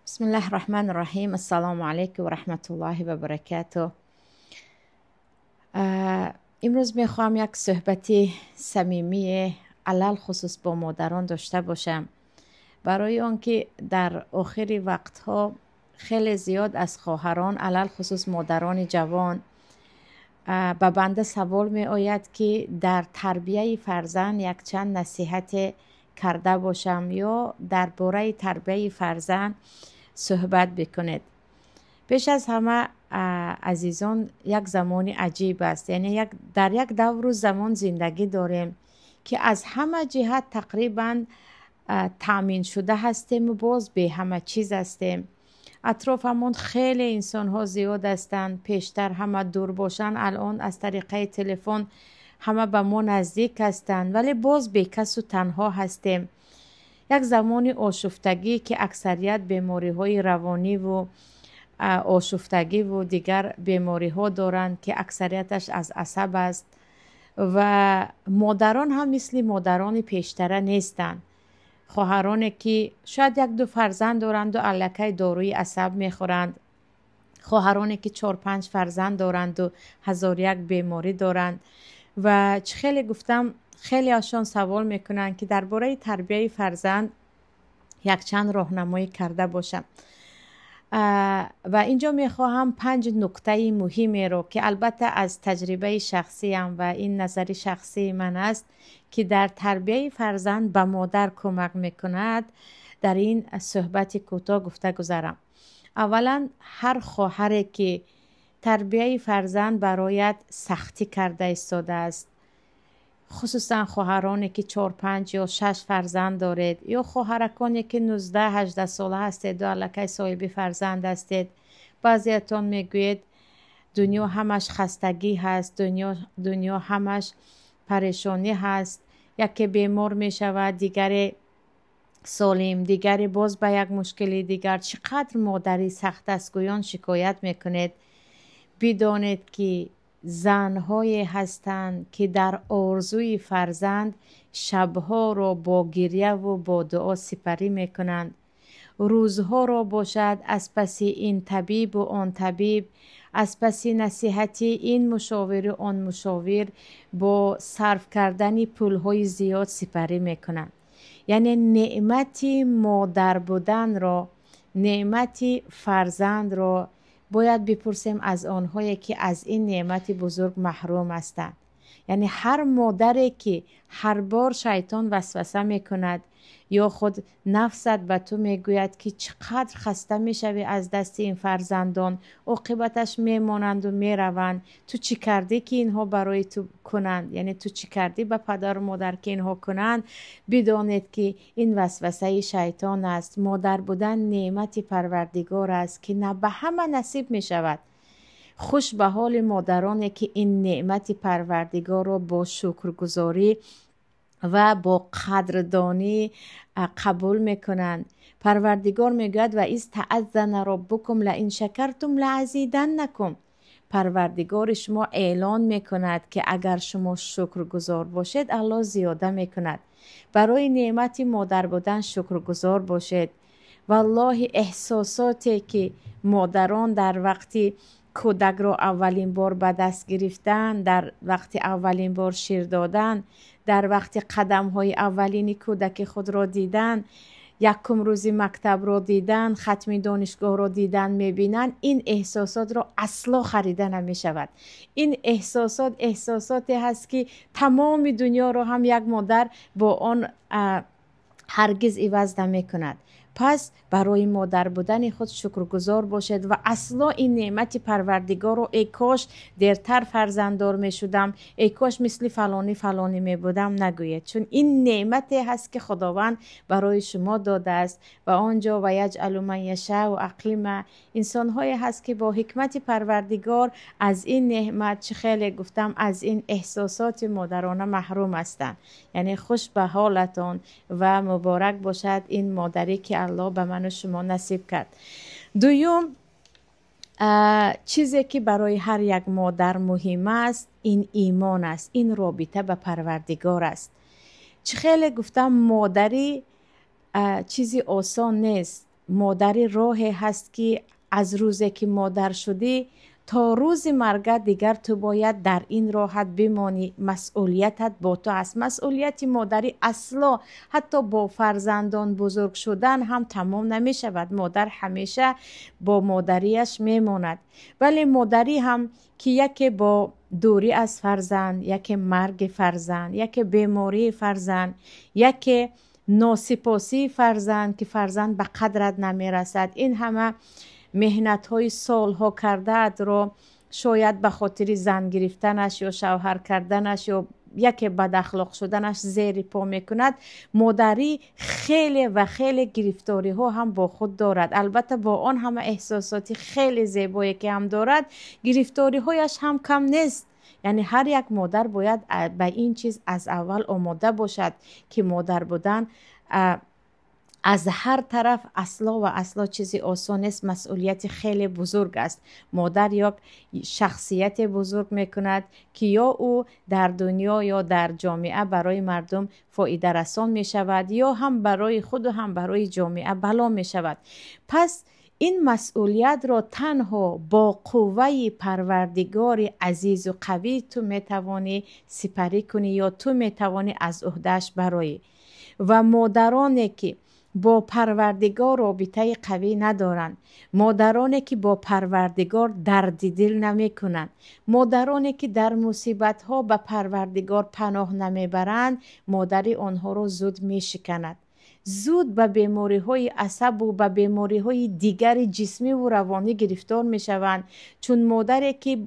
بسم الله الرحمن الرحیم. السلام علیکم و رحمت الله و برکاته. امروز میخوام یک صحبتی صمیمی علل خصوص با مادران داشته باشم، برای آنکه در آخر وقتها خیلی زیاد از خواهران علل خصوص مادران جوان به بنده سوال می آید که در تربیه فرزند یک چند نصیحت کرده باشم یا درباره تربیه فرزند صحبت بکنید. پیش از همه عزیزان، یک زمانی عجیب است، یعنی در یک دور و زمان زندگی داریم که از همه جهت تقریبا تأمین شده هستیم و باز به همه چیز هستیم. اطرافمون خیلی انسان ها زیاد هستند، پیشتر همه دور باشن، الان از طریق تلفن همه به ما نزدیک هستند، ولی باز بیکس و تنها هستیم. یک زمان آشفتگی که اکثریت بیماری های روانی و آشفتگی و دیگر بیماری ها دارند که اکثریتش از عصب است و مادران هم مثل مادران پیشتره نیستند. خواهرانی که شاید یک دو فرزند دارند و الکی داروی عصب میخورند، خواهرانی که 4-5 فرزند دارند و هزار یک بیماری دارند و خیلی گفتم خیلی هاشان سوال میکنند که درباره تربیت فرزند یک چند راهنمایی کرده باشم و اینجا میخواهم 5 نکته مهمی رو که البته از تجربه شخصیم و این نظری شخصی من است که در تربیت فرزند به مادر کمک میکند در این صحبت کوتاه گفته گذارم. اولا، هر خواهری که تربیت فرزند برایت سختی کرده ایستاده است، خصوصا خواهرانی که 4-5 یا 6 فرزند دارید یا خواهرکانی که 19-18 ساله هستید و الکی صاحب فرزند هستید، بعضیتان میگوید دنیا همش خستگی هست، دنیا همش پریشانی هست، یکی بیمار می شود، دیگری سالم، دیگری باز به یک مشکلی دیگر. چقدر مادری سخت است گویان شکایت میکنید. بدانید که زنهایی هستند که در آرزوی فرزند شبها را با گریه و با دعا سپری میکنند، روزها را باشد از پس این طبیب و آن طبیب، از پس نصیحتی این مشاور و آن مشاور با صرف کردن پولهای زیاد سپری میکنند. یعنی نعمت مادر بودن را، نعمت فرزند را باید بپرسیم از آنهایی که از این نعمت بزرگ محروم هستند. یعنی هر مادری که هر بار شیطان وسوسه میکند یا خود نفست به تو میگوید که چقدر خسته میشوی از دست این فرزندان، عاقبتش میمانند و میروند، تو چی کردی که اینها برای تو کنند، یعنی تو چی کردی به پدر و مادر که اینها کنند، بدانید که این وسوسه شیطان است. مادر بودن نعمت پروردگار است که نه به همه نصیب میشود. خوش به حال مادرانی که این نعمت پروردگار را با شکرگزاری و با قدردانی قبول میکنند. پروردگار میگوید و اذ تعذن ربکم لئن شکرتم لازیدنکم. پروردگار شما اعلان میکند که اگر شما شکرگزار باشید الله زیاده میکند. برای نعمت مادر بودن شکرگزار باشید. والله احساساتی که مادران در وقتی کودک را اولین بار به دست گرفتن، در وقتی اولین بار شیر دادن، در وقتی قدم های اولین کودک خود را دیدن، یکم روزی مکتب را دیدن، ختم دانشگاه را دیدن میبینن، این احساسات را اصلا خریده نمی شود. این احساساتی هست که تمام دنیا را هم یک مادر با آن هرگز عوض نمی کند. پس برای مادر بودن خود شکرگزار باشد و اصلا این نعمت پروردگار رو ای کاش دیرتر فرزنددار می شدم، ای کاش مثل فلانی می بودم نگوید، چون این نعمت هست که خداوند برای شما داده است. و آنجا و یجعل من یشاء و اقیم، انسان های هست که با حکمت پروردگار از این نعمت، چه خیلی گفتم، از این احساسات مادرانه محروم هستند. یعنی خوش به حالتان و مبارک باشد این مادری که الله به من و شما نصیب کرد. دوم چیزی که برای هر یک مادر مهم است این ایمان است، این رابطه به پروردگار است. چه خیلی گفتم مادری چیزی آسان نیست. مادری راهی هست که از روزی که مادر شدی تا روز مرگت دیگر تو باید در این راحت بمانی. مسئولیتت با تو است. مسئولیت مادری اصلا حتی با فرزندان بزرگ شدن هم تمام نمی شود. مادر همیشه با مادریش میماند، ولی مادری هم که یکی با دوری از فرزند، یکی مرگ فرزند، یکی بیماری فرزند، یکی ناسپاسی فرزند که فرزند به قدرت نمی رسد، این همه مهنت های سالها کرده رو شاید به خاطر زن گرفتنش یا شوهر کردنش یا یکی بد اخلاق شدنش زیر پا میکند. مادری خیلی و خیلی گرفتاری ها هم با خود دارد. البته با آن همه احساساتی خیلی زیبایی که هم دارد، گرفتاری هایش هم کم نیست. یعنی هر یک مادر باید به این چیز از اول آماده باشد که مادر بودن از هر طرف اصلا و اصلا چیزی آسان است. مسئولیت خیلی بزرگ است. مادر یک شخصیت بزرگ میکند که یا او در دنیا یا در جامعه برای مردم فایده رسان می شود، یا هم برای خود و هم برای جامعه بلا می شود. پس این مسئولیت را تنها با قوه پروردگار عزیز و قوی تو میتوانی سپری کنی یا تو میتوانی از عهده‌اش برایی. و مادرانی که با پروردگار رابطه قوی ندارند، مادرانی که با پروردگار درد دل نمی کنند، مادرانی که در مصیبت ها به پروردگار پناه نمی برند، مادری آنها را زود می شکند. زود به بیماری های عصب و به بیماری های دیگر جسمی و روانی گرفتار می شوند. چون مادری که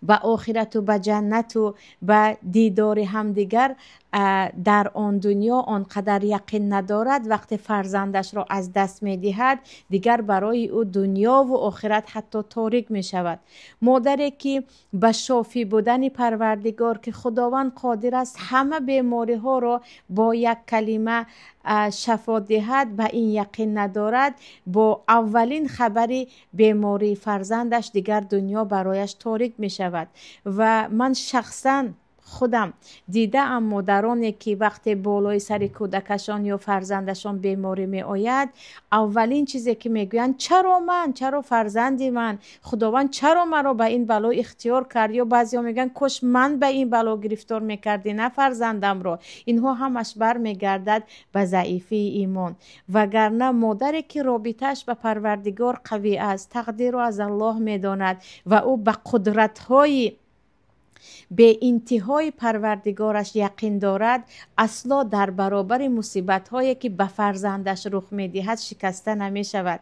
به آخرت و به جنت و به دیدار همدیگر در آن دنیا آنقدر یقین ندارد، وقتی فرزندش را از دست می دهد دیگر برای او دنیا و آخرت حتی تاریک می شود. مادری که به شافی بودن پروردگار که خداوند قادر است همه بیماری ها را با یک کلمه شفا دهد به این یقین ندارد، با اولین خبری بیماری فرزندش دیگر دنیا برایش تاریک می شود. و من شخصا خودم دیدم مادرانی که وقتی بالای سر کودکشان یا فرزندشان بیماری می آید، اولین چیزی که میگویند چرا من، چرا فرزندی من، خداوند چرا مرا به این بلا اختیار کرد، یا بعضیا میگن کاش من به این بلا گرفتار میکردی نه فرزندم را. اینها همش بر میگردد به ضعیفی ایمان. وگرنه مادری که رابطهش به پروردگار قوی است، تقدیر را از الله میداند و او به قدرت‌های به انتهای پروردگارش یقین دارد، اصلا در برابر مصیبت هایی که به فرزندش رخ می دهد شکسته نمی شود.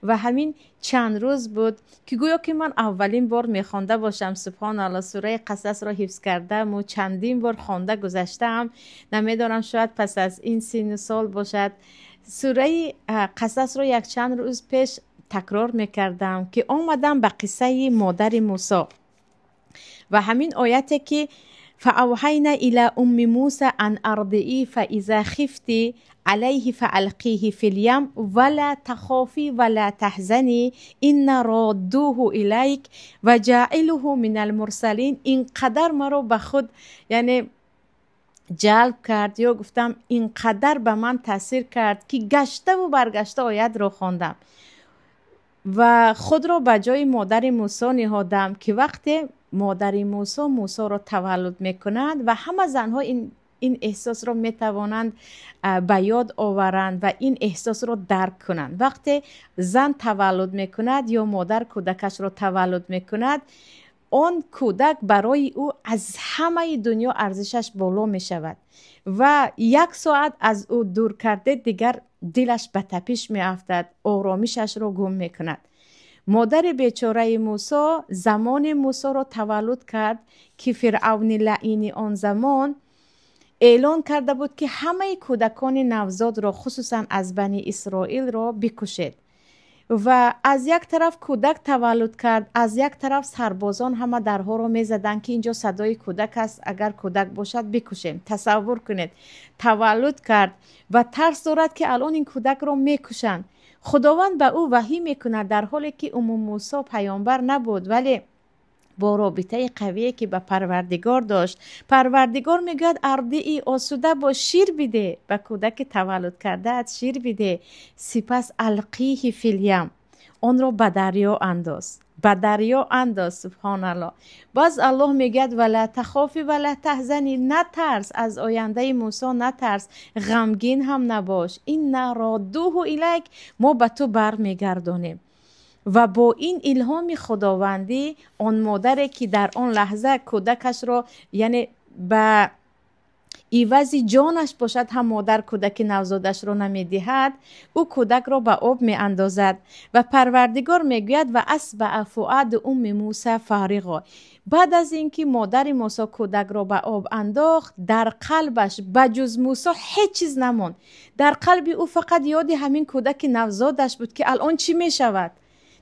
و همین چند روز بود که گویا که من اولین بار می خوانده باشم سبحان الله سوره قصص را حفظ کردم و چندین بار خوانده گذشتم. نمیدانم شاید پس از این سن سال باشد. سوره قصص را یک چند روز پیش تکرار می کردم که آمدم به قصه مادر موسی و همین آیته که فاوحینا الی ام موسی ان ارضعی فاذا خفتی علیه فالقیه فی الیم ولا تخافی ولا تحزنی ان رادوه الیک و جاعله من المرسلین. اینقدر مرا به خود یعنی جلب کرد، یا گفتم اینقدر به من تاثیر کرد که گشته و برگشته آیت را خواندم و خود را به جای مادر موسی نهادم که وقتی مادر موسی را تولد میکنند و همه زنها این احساس را میتوانند به یاد آورند و این احساس را درک کنند. وقتی زن تولد میکند یا مادر کودکش را تولد میکند، آن کودک برای او از همه دنیا ارزشش بالا میشود و یک ساعت از او دور کرده دیگر دلش به تپش میافتد، آرامشش را گم میکند. مادر بیچاره موسی زمان موسی را تولد کرد که فرعون لعین آن زمان اعلان کرده بود که همه کودکان نوزاد را خصوصا از بنی اسرائیل را بکشید. و از یک طرف کودک تولد کرد، از یک طرف سربازان همه درها را می زدن که اینجا صدای کودک است، اگر کودک باشد بکشیم. تصور کنید تولد کرد و ترس دارد که الان این کودک را می کشند. خداوند به او وحی می کند در حالی که موسی پیامبر نبود، ولی با رابطه قویه که به پروردگار داشت. پروردگار میگوید ارضعی آسوده با شیر بده، به کودک تولد کرده ات شیر بده، سپس القیه فی الیم، آن را به دریا انداز، به دریا انداز. سبحان الله. باز الله میگد ولا تخافی ولا تحزنی، نترس از آینده موسی، نترس، غمگین هم نباش، این رادوه الیک، ما به تو بر میگردانیم. و با این الهام خداوندی آن مادری که در آن لحظه کودکش را، یعنی به ایوازی جانش باشد هم مادر کودک نوزادش را نمیدهد، او کودک را به آب می اندازد و پروردگار میگوید و اصبع فؤاد ام موسی فارغا. بعد از اینکه مادر موسی کودک را به آب انداخت، در قلبش بجز موسی هیچ چیز نماند. در قلب او فقط یاد همین کودک نوزادش بود که الان چی می شود.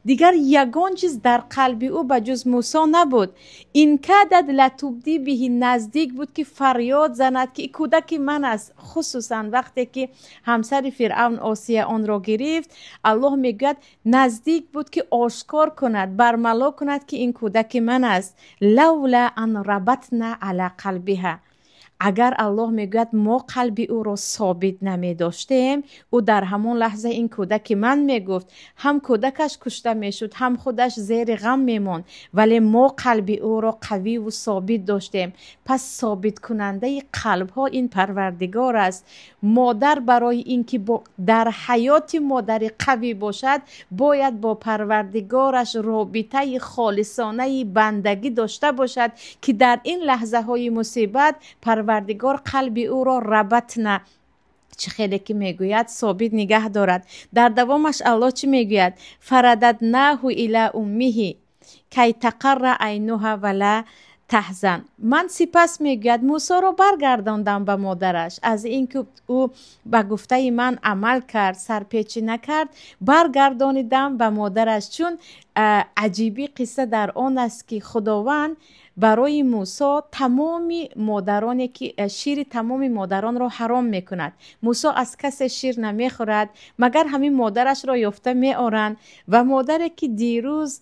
دیگر یگان چیز در قلب او بجز موسی نبود. این کادت لتبدی به، نزدیک بود که فریاد زند که کودک من است. خصوصا وقتی که همسر فرعون آسیه آن را گرفت، الله میگوید نزدیک بود که آشکار کند، برملا کند که این کودک من است. لولا ان ربطنا علی قلبها، اگر الله میگوید ما قلب او را ثابت نمی داشتیم، او در همون لحظه این کودک من میگفت، هم کودکش کشته میشد، هم خودش زیر غم میموند، ولی ما قلب او را قوی و ثابت داشتیم. پس ثابت کننده قلب ها این پروردگار است. مادر برای اینکه در حیات مادر قوی باشد، باید با پروردگارش رابطه خالصانه بندگی داشته باشد که در این لحظه های مصیبت پروردگار قلب او را ربطنا، چه خیلی که میگوید ثابت نگه دارد. در دوامش الله چی میگوید؟ فرددناه الی امه کی تقر عینها ولا تحزن. من سپس میگوید موسی را برگرداندم به مادرش، از اینکه او به گفته من عمل کرد، سرپیچی نکرد، برگرداندم به مادرش. چون عجیبی قصه در آن است که خداوند برای موسی تمام مادرانی که شیر تمام مادران را حرام میکند. موسی از کس شیر نمیخورد مگر همین مادرش را یافته میآرند. و مادری که دیروز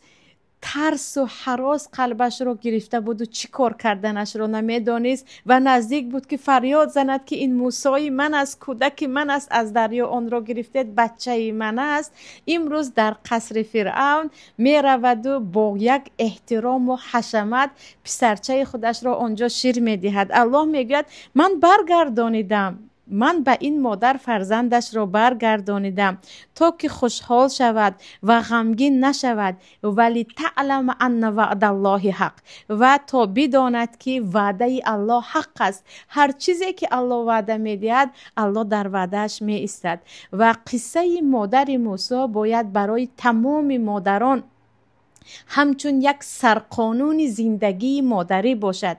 ترس و هراس قلبش رو گرفته بود و چی کار کردنش رو نمیدانست و نزدیک بود که فریاد زند که این موسی من است، کودک من است، از دریا آن را گرفتید، بچه من است. امروز در قصر فرعون می رود و با یک احترام و حشمت پسرچه خودش را آنجا شیر می دهد. الله میگوید من برگردانیدم، من به این مادر فرزندش را برگردانیدم تا که خوشحال شود و غمگین نشود. ولی تعلم ان وعد الله حق، و تا بداند که وعده الله حق است. هر چیزی که الله وعده میدهد الله در وعدهش می ایستد. و قصه مادر موسی باید برای تمام مادران همچون یک سرقانون زندگی مادری باشد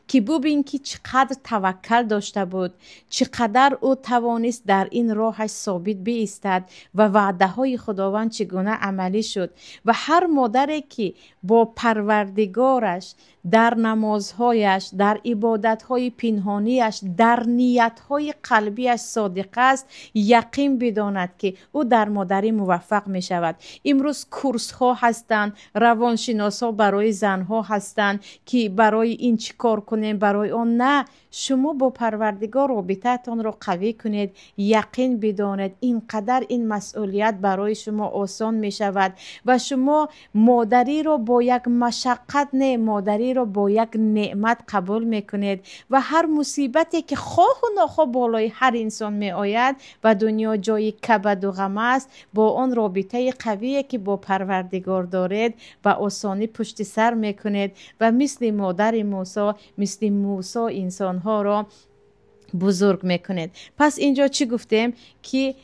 که ببین که چقدر توکل داشته بود، چقدر او توانست در این راهش ثابت بایستد و وعده های خداوند چگونه عملی شد. و هر مادری که با پروردگارش در نمازهایش، در عبادتهای پنهانیش، در نیتهای قلبیش صادق است، یقین بداند که او در مادری موفق می شود. امروز کورس ها هستند، روانشناسا برای زنها هستند که برای این چی کار کنیم، برای آن نه. شما با پروردگار رابطتان را قوی کنید، یقین بدانید اینقدر این مسئولیت برای شما آسان می شود و شما مادری را با یک مشقت نه، مادری را با یک نعمت قبول می کنید. و هر مصیبتی که خواه و ناخواه بالای هر انسان می آید و دنیا جای کبد و غم است، با آن رابطه قویه که با پروردگار دارید و آسانی پشت سر می کنید و مثل مادر موسی، مثل موسی انسان ها را بزرگ میکنید. پس اینجا چی گفتیم؟ که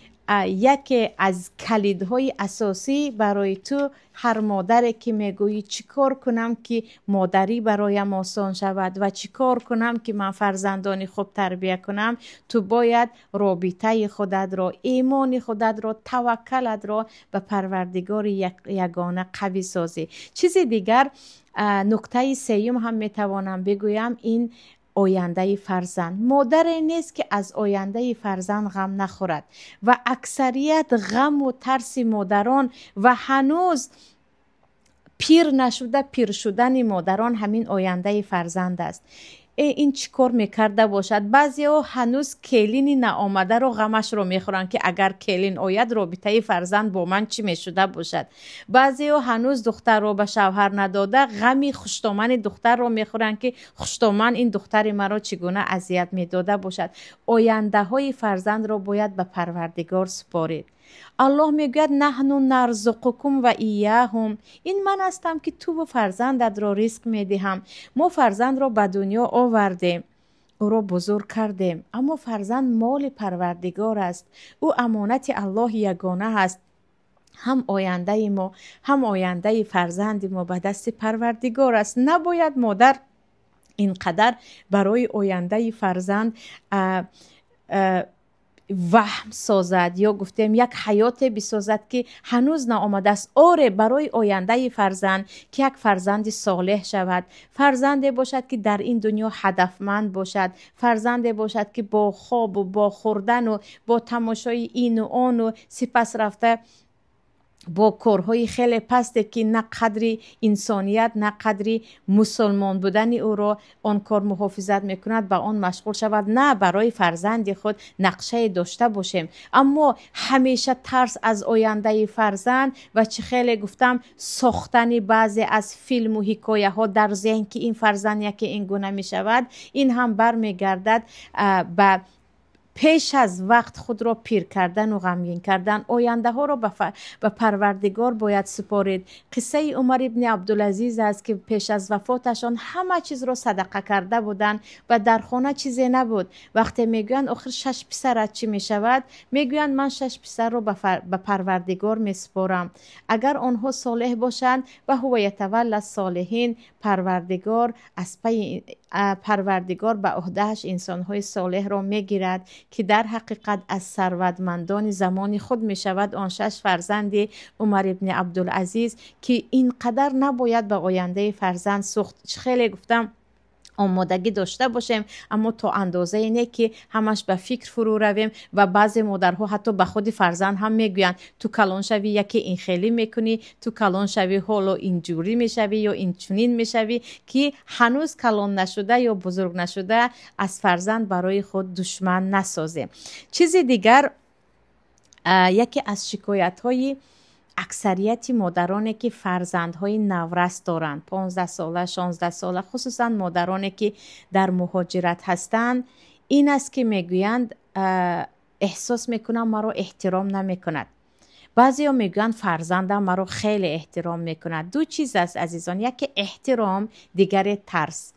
یکی از کلیدهای اساسی برای تو، هر مادری که میگویی چی کار کنم که مادری برایم آسان شود و چی کار کنم که من فرزندانی خوب تربیه کنم، تو باید رابطه خودت را، ایمان خودت را، توکلت را به پروردگار یگانه قوی سازی. چیز دیگر، نکته سوم هم میتوانم بگویم، این آینده فرزند. مادری نیست که از آینده فرزند غم نخورد و اکثریت غم و ترس مادران و هنوز پیر نشده پیر شدن مادران همین آینده فرزند است. این چی کار میکرده باشد؟ بعضی ها هنوز کلین نآمده رو غمش رو میخورن که اگر کلین آید رابطه فرزند با من چی میشده باشد. بعضی ها هنوز دختر رو به شوهر نداده غمی خوشتامن دختر رو میخورن که خوشتامن این دختر مرا چگونه اذیت میداده باشد. آینده های فرزند رو باید به پروردگار سپارید. الله میگوید نحن نرزقکم و ایاهم، این من هستم که تو و فرزندت را رزق میدهم. ما فرزند را به دنیا آوردیم، او را بزرگ کردیم، اما فرزند مال پروردگار است. او امانت الله یگانه است. هم آینده ما هم آینده فرزند ما به دست پروردگار است. نباید مادر اینقدر برای آینده فرزند وهم سازد یا گفتیم یک حیات بسازد که هنوز ناآمده است. آره، برای آینده فرزند که یک فرزند صالح شود، فرزند باشد که در این دنیا هدفمند باشد، فرزند باشد که با خواب و با خوردن و با تماشای این و آن و سپس رفته با کارهای خیلی پسته که نه قدری انسانیت نه قدری مسلمان بودن او را آن کار محافظت میکند به آن مشغول شود. نه، برای فرزند خود نقشه داشته باشیم، اما همیشه ترس از آینده فرزند و چه خیلی گفتم ساختن بعضی از فیلم و حکایه ها در ذهن که این فرزند یکی این گونه می شود، این هم برمیگردد به پیش از وقت خود را پیر کردن و غمگین کردن. آینده ها را به پروردگار باید سپارید. قصه عمر ابن عبدالعزیز است که پیش از وفاتشان همه چیز را صدقه کرده بودند و در خانه چیزی نبود. وقتی میگویند آخر 6 پسرت چی میشود؟ میگویند من 6 پسر را به پروردگار میسپارم، اگر آنها صالح باشند و هو یتولی الصالحین، پروردگار به عهدهش انسان‌های صالح را میگیرد که در حقیقت از ثروتمندان زمان خود می شود آن 6 فرزند عمر ابن عبدالعزیز که اینقدر نباید به آینده فرزند سوخت. خیلی گفتم آمادگی داشته باشیم، اما تا اندازه اینه که همش به فکر فرو رویم و بعضی مادرها حتی به خود فرزند هم میگویند تو کلان شوی یکی این خیلی میکنی، تو کلان شوی حالا اینجوری میشوی یا این چنین میشوی، که هنوز کلان نشده یا بزرگ نشده از فرزند برای خود دشمن نسازیم. چیز دیگر، یکی از شکایت های اکثریت مادرانی که فرزندهای نورس دارند، 15 ساله 16 ساله، خصوصا مادرانی که در مهاجرت هستند، این است که میگویند احساس میکنم مرا احترام نمیکند. بعضی ها میگویند فرزندم مرا خیلی احترام میکند. دو چیز است عزیزان، یکی احترام، دیگر ترس.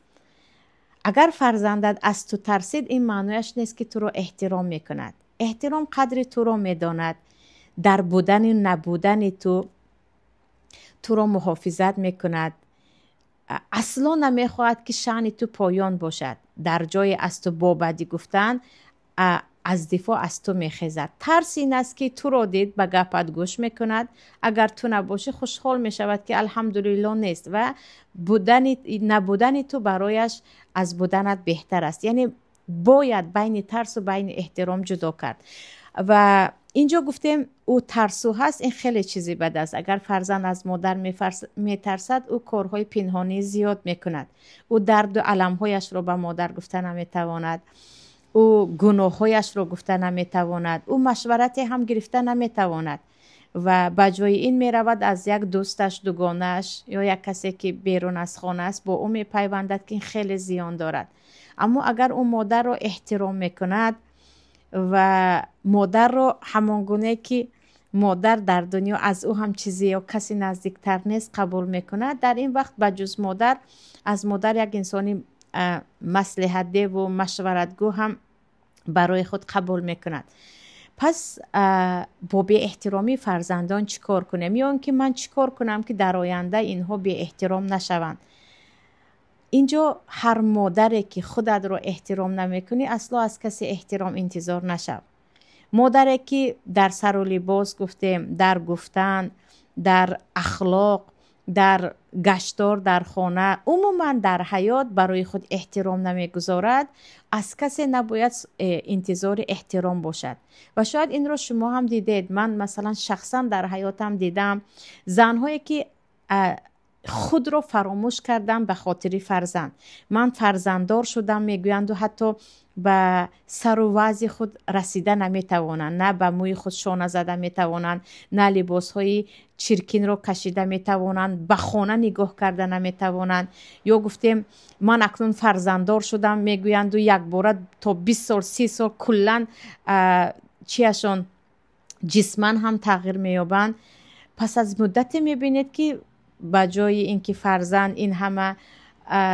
اگر فرزندت از تو ترسید این معنیش نیست که تو رو احترام میکند. احترام قدر تو رو میداند، در بودن و نبودن تو رو محافظت میکند. اصلا نمیخواهد که شأن تو پایان باشد. در جای از تو بابدی گفتن از دفاع از تو میخیزد. ترس این است که تو رو دید به گپت گوش میکند، اگر تو نباشی خوشحال میشود که الحمدلله نیست و نبودن تو برایش از بودنت بهتر است. یعنی باید بین ترس و بین احترام جدا کرد. و اینجا گفتیم او ترسو هست، این خیلی چیزی بد است. اگر فرزند از مادر میترسد او کارهای پنهانی زیاد میکند. او درد و علمهایش رو به مادر گفته نمیتواند، او گناههایش رو گفته نمیتواند، او مشورت هم گرفته نمیتواند و بجای این میرود از یک دوستش، دوگانش یا یک کسی که بیرون از خانه است با او میپیوندد که این خیلی زیان دارد. اما اگر او مادر رو احترام میکند و مادر رو همانگونه که مادر در دنیا از او هم چیزی یا کسی نزدیکتر نیست قبول میکند، در این وقت بجز مادر از مادر یک انسانی مصلحت ده و مشورتگو هم برای خود قبول میکند. پس با بی احترامی فرزندان چیکار کنیم؟ یا که من چیکار کنم که در آینده اینها بی احترام نشوند؟ اینجا هر مادری که خودت رو احترام نمیکنی اصلا از کسی احترام انتظار نشو. مادری که در سر و لباس گفتیم، در گفتن، در اخلاق، در گشتار در خانه، عموما در حیات برای خود احترام نمیگذارد، از کسی نباید انتظار احترام باشد. و شاید این رو شما هم دیدید. من مثلا شخصا در حیاتم دیدم زنهایی که خود رو فراموش کردم به خاطر فرزند. من فرزنددار شدم میگویند و حتی به سر و وضع خود رسیده نمیتوانند، نه به موی خود شانه زده میتوانند، نه لباس های چرکین رو کشیده میتوانند، به خانه نگاه کرده نمیتوانند. یا گفتیم من اکنون فرزنددار شدم میگویند و یک باره تا 20 سال 30 سال کلا چیشان جسمن هم تغییر مییابند. پس از مدتی میبینید که با جای اینکه فرزند این همه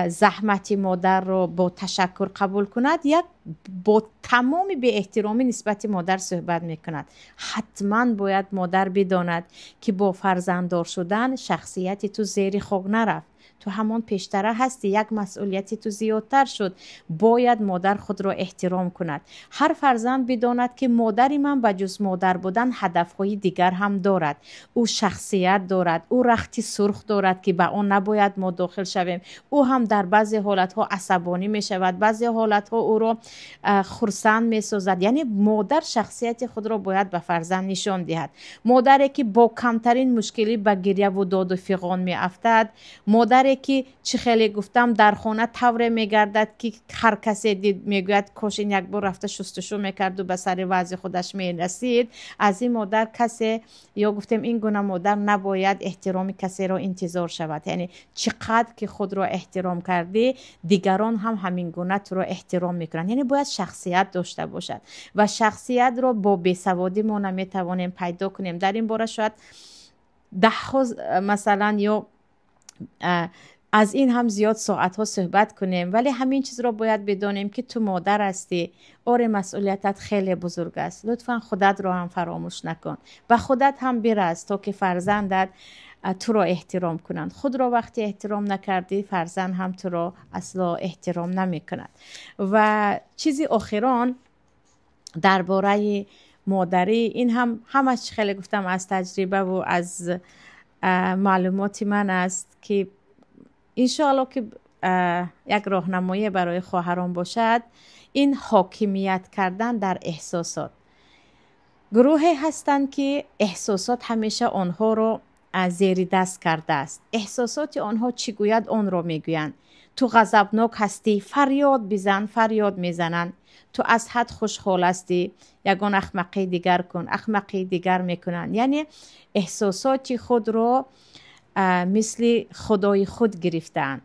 زحمت مادر رو با تشکر قبول کند، یک با تمام به احترامی نسبت مادر صحبت میکند. حتما باید مادر بداند که با فرزنددار شدن شخصیت تو زیر خوک نرفت، تو همان پیشتره هستی، یک مسئولیتی تو زیادتر شد. باید مادر خود را احترام کند. هر فرزند بداند که مادری من بجز مادر بودن هدفهای دیگر هم دارد. او شخصیت دارد، او رختی سرخ دارد که به آن نباید ما داخل شویم. او هم در بعضی حالتها عصبانی می شود، بعضی حالتها او را خرسند می سازد. یعنی مادر شخصیت خود را باید به فرزند نشان دهد. مادری که با کمترین مشکلی به گریه و داد و فغان می افتد، مادری که چه خیلی گفتم در خانه طوره میگردد که هر کسی دید میگوید کاش این یک بار رفته شستشو میکرد و به سر وضع خودش میرسید، از این مادر کسی، یا گفتیم این گونه مادر نباید احترام کسی را انتظار شود. یعنی چقدر که خود را احترام کردی دیگران هم همین گونه تو را احترام میکنند. یعنی باید شخصیت داشته باشد و شخصیت را با بیسوادی ما نمیتوانیم پیدا کنیم. در این باره شاید مثلا یا از این هم زیاد ساعت ها صحبت کنیم، ولی همین چیز را باید بدانیم که تو مادر هستی، آره مسئولیتت خیلی بزرگ است. لطفا خودت را هم فراموش نکن، به خودت هم برس تا که فرزندت تو را احترام کنند. خود را وقتی احترام نکردی فرزند هم تو را اصلا احترام نمی کند. و چیزی آخران درباره مادری، این هم همش خیلی گفتم از تجربه و از معلومات من است که انشاءالله که یک راهنمایی برای خواهران باشد. این حاکمیت کردن در احساسات. گروهی هستند که احساسات همیشه آنها رو زیر دست کرده است. احساسات آنها چی گوید آن رو میگویند. تو غضبناک هستی فریاد بزن، فریاد میزنند. تو از حد خوشحال هستی یگان احمقی دیگر کن، احمقی دیگر میکنن. یعنی احساسات خود رو مثل خدای خود گرفتن.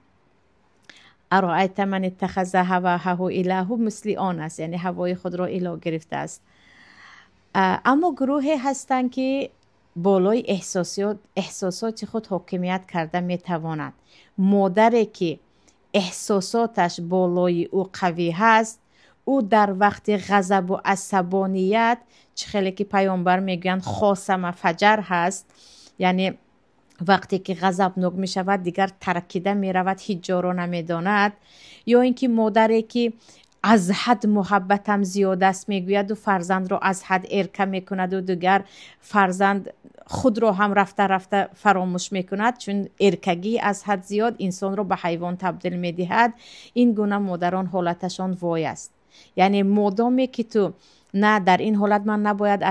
ارائیت من اتخذ هواه اله، مثل آن است، یعنی هوای خود را اله گرفته است. اما گروهی هستند که بالای احساسات خود حاکمیت کرده میتوانند. مادری که احساساتش بالای او قوی هست، او در وقت غضب و عصبانیت، چه خیلی که پیامبر میگن خاصم فجر هست، یعنی وقتی که غضبناک می شود دیگر ترکیده می رود، هیچ جا را نمی داند. یا اینکه مادری که از حد محبتم زیاد است میگوید و فرزند را از حد ارکه می کند و دیگر فرزند خود را هم رفته رفته فراموش می کند، چون ارکگی از حد زیاد انسان را به حیوان تبدیل می دهد. این گونه مادران حالتشان وای است. یعنی مادامی که تو نه در این حالت من نباید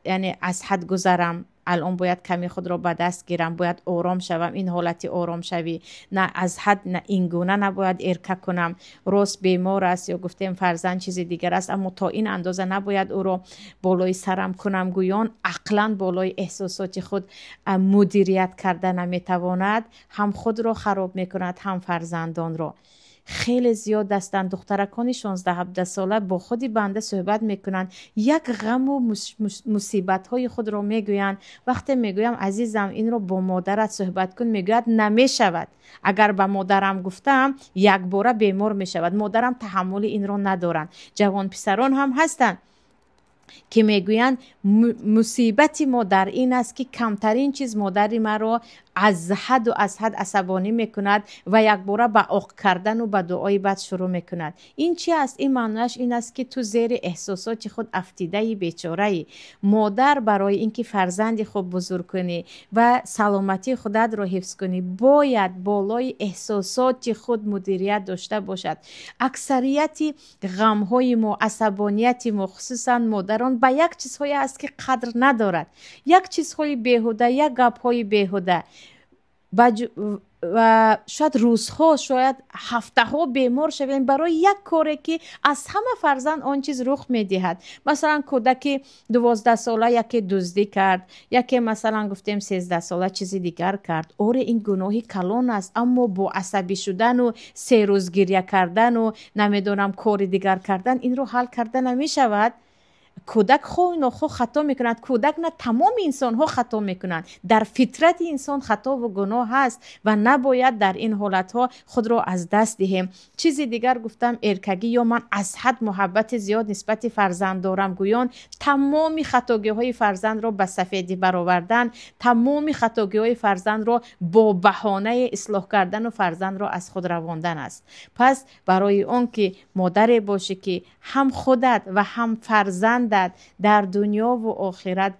یعنی از حد گذرم، الان باید کمی خود را به دست گیرم، باید آرام شوم، این حالتی آرام شوی، نه از حد، نه این گونه نباید ارکه کنم، راست بیمار است یا گفتیم فرزند چیز دیگر است، اما تا این اندازه نباید او را بالای سرم کنم. گویان عقلا بالای احساسات خود مدیریت کرده نمیتواند، هم خود را خراب میکند هم فرزندان را. خیلی زیاد هستند دخترکان 16-17 ساله با خودی بنده صحبت میکنند، یک غم و مصیبت های خود را میگویند. وقتی میگویم عزیزم این رو با مادرت صحبت کن، میگوید نمیشود، اگر به مادرم گفتم یک باره بیمار میشود، مادرم تحمل این رو ندارن. جوان پسران هم هستند که میگویند مصیبت ما در این است که کمترین چیز مادری ما رو از حد عصبانی میکند و یک باره به عق کردن و به دعای بد شروع میکند. این چی است؟ این معنیش این است که تو زیر احساسات خود افتیده بیچاره. مادر برای اینکه فرزند خود بزرگ کنی و سلامتی خودت را حفظ کنی باید بالای احساسات خود مدیریت داشته باشد. اکثریت غم های ما، عصبانیت ما، خصوصا مادران، به یک چیزهایی است که قدر ندارد، یک چیزهای بیهوده، یک گپ های بیهوده. و شاید روزها شاید هفته ها بیمار شویم برای یک کاری که از همه فرزند آن چیز رخ میدهد. مثلا کودک 12 ساله یکی دزدی کرد، یکی مثلا گفتیم 13 ساله چیزی دیگر کرد. آره این گناهی کلان است، اما با عصبی شدن و 3 روز گریه کردن و نمیدونم کاری دیگر کردن این رو حل کردن نمی شود. کودک خو نخو خطا میکنند، کودک نه تمام انسان ها خطا میکنند. در فطرت انسان خطا و گناه هست و نباید در این حالت ها خود را از دست دهیم. چیزی دیگر گفتم ارکگی یا من از حد محبت زیاد نسبت فرزند دارم گویان تمام خطاگی های فرزند را به سفیدی برآوردن، تمام خطاگی های فرزند را با بهانه اصلاح کردن و فرزند را از خود رواندن است. پس برای اون که مادر باشه که هم خودت و هم فرزندت در دنیا و آخرت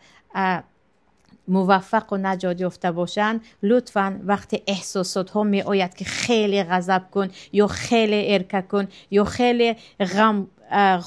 موفق و نجات یافته باشند، لطفاً وقتی احساسات ها می آید که خیلی غضب کن یا خیلی ارکه کن یا خیلی غم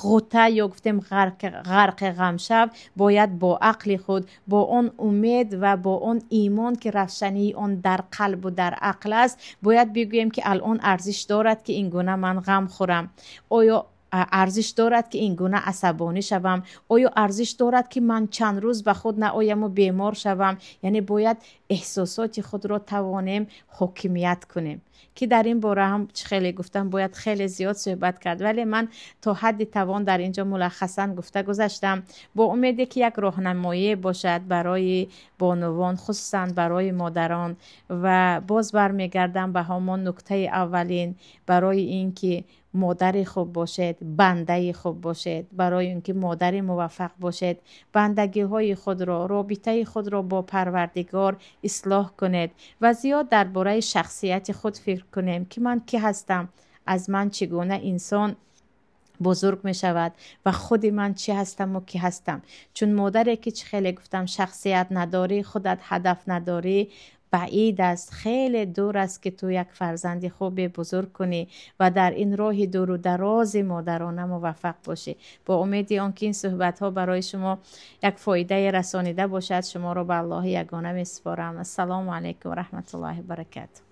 غوطه یا گفتیم غرق غم شو، باید با عقل خود، با اون امید و با اون ایمان که روشنی اون در قلب و در عقل است، باید بگوییم که الان ارزش دارد که این گونه من غم خورم؟ آیا ارزش دارد که این گونه عصبانی شوم؟ آیا ارزش دارد که من چند روز به خود نآیم و بیمار شوم؟ یعنی باید احساسات خود را توانیم حاکمیت کنیم که در این باره هم خیلی گفتم باید خیلی زیاد صحبت کرد، ولی من تا حد توان در اینجا ملخصا گفته گذاشتم با امیدی که یک راهنمایی باشد برای بانوان خصوصا برای مادران. و باز برمیگردم به همان نکته اولین، برای اینکه مادر خوب باشد، بنده خوب باشد، برای اینکه مادر موفق باشد بندگی های خود را، رابطه خود را با پروردگار اصلاح کنید و زیاد درباره شخصیت خود فکر کنیم که من کی هستم، از من چگونه انسان بزرگ می شود و خود من چی هستم و کی هستم. چون مادری که خیلی گفتم شخصیت نداری، خودت هدف نداری، بعید است، خیلی دور است که تو یک فرزند خوب بزرگ کنی و در این راه دور و دراز مادرانه موفق باشی. با امید آنکه این صحبت ها برای شما یک فایده رسانیده باشد، شما را به الله یگانه می سپارم. السلام علیکم و رحمت الله و برکاته.